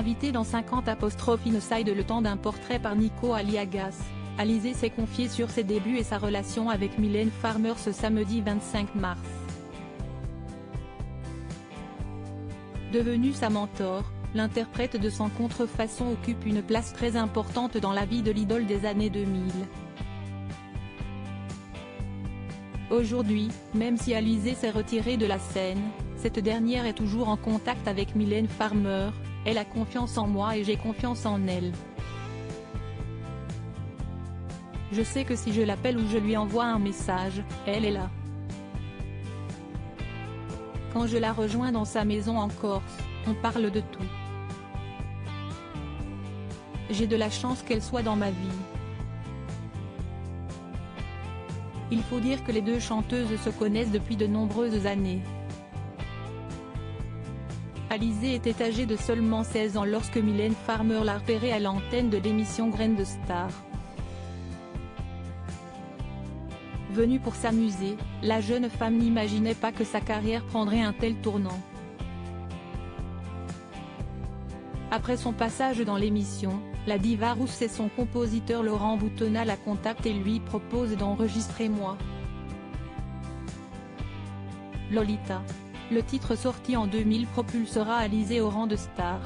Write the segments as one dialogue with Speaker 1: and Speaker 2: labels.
Speaker 1: Invitée dans 50 Inside le temps d'un portrait par Nico Aliagas, Alizée s'est confiée sur ses débuts et sa relation avec Mylène Farmer ce samedi 25 mars. Devenue sa mentor, l'interprète de Sans contrefaçon occupe une place très importante dans la vie de l'idole des années 2000. Aujourd'hui, même si Alizée s'est retirée de la scène, cette dernière est toujours en contact avec Mylène Farmer. Elle a confiance en moi et j'ai confiance en elle. Je sais que si je l'appelle ou je lui envoie un message, elle est là. Quand je la rejoins dans sa maison en Corse, on parle de tout. J'ai de la chance qu'elle soit dans ma vie. Il faut dire que les deux chanteuses se connaissent depuis de nombreuses années. Alizée était âgée de seulement 16 ans lorsque Mylène Farmer l'a repérée à l'antenne de l'émission Graines de Star. Venue pour s'amuser, la jeune femme n'imaginait pas que sa carrière prendrait un tel tournant. Après son passage dans l'émission, la diva rousse et son compositeur Laurent Boutonnat la contactent et lui proposent d'enregistrer Moi. Lolita. Le titre sorti en 2000 propulsera Alizée au rang de star.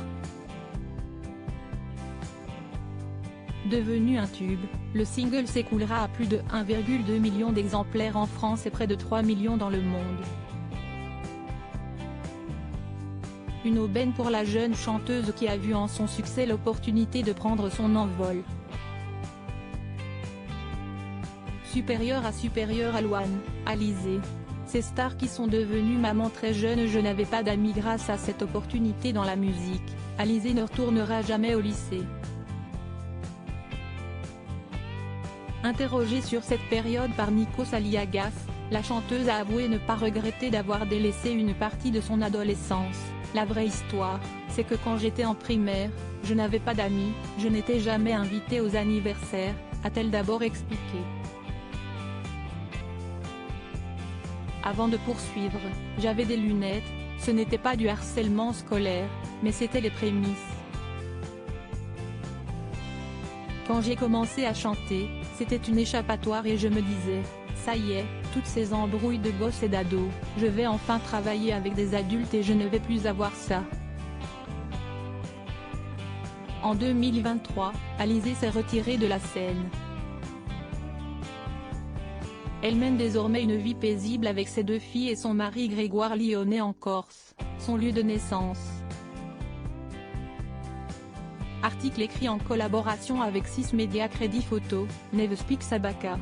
Speaker 1: Devenu un tube, le single s'écoulera à plus de 1,2 million d'exemplaires en France et près de 3 millions dans le monde. Une aubaine pour la jeune chanteuse qui a vu en son succès l'opportunité de prendre son envol. Supérieure à Louane, Alizée. Ces stars qui sont devenues mamans très jeunes. Je n'avais pas d'amis grâce à cette opportunité dans la musique. Alizée ne retournera jamais au lycée. Interrogée sur cette période par Nikos Aliagas, la chanteuse a avoué ne pas regretter d'avoir délaissé une partie de son adolescence. La vraie histoire, c'est que quand j'étais en primaire, je n'avais pas d'amis, je n'étais jamais invitée aux anniversaires, a-t-elle d'abord expliqué. Avant de poursuivre, j'avais des lunettes, ce n'était pas du harcèlement scolaire, mais c'était les prémices. Quand j'ai commencé à chanter, c'était une échappatoire et je me disais, ça y est, toutes ces embrouilles de gosses et d'ados, je vais enfin travailler avec des adultes et je ne vais plus avoir ça. En 2023, Alizée s'est retirée de la scène. Elle mène désormais une vie paisible avec ses 2 filles et son mari Grégoire Lyonnais en Corse, son lieu de naissance. Article écrit en collaboration avec 6 médias Crédit Photo, Nevespeak Sabaka.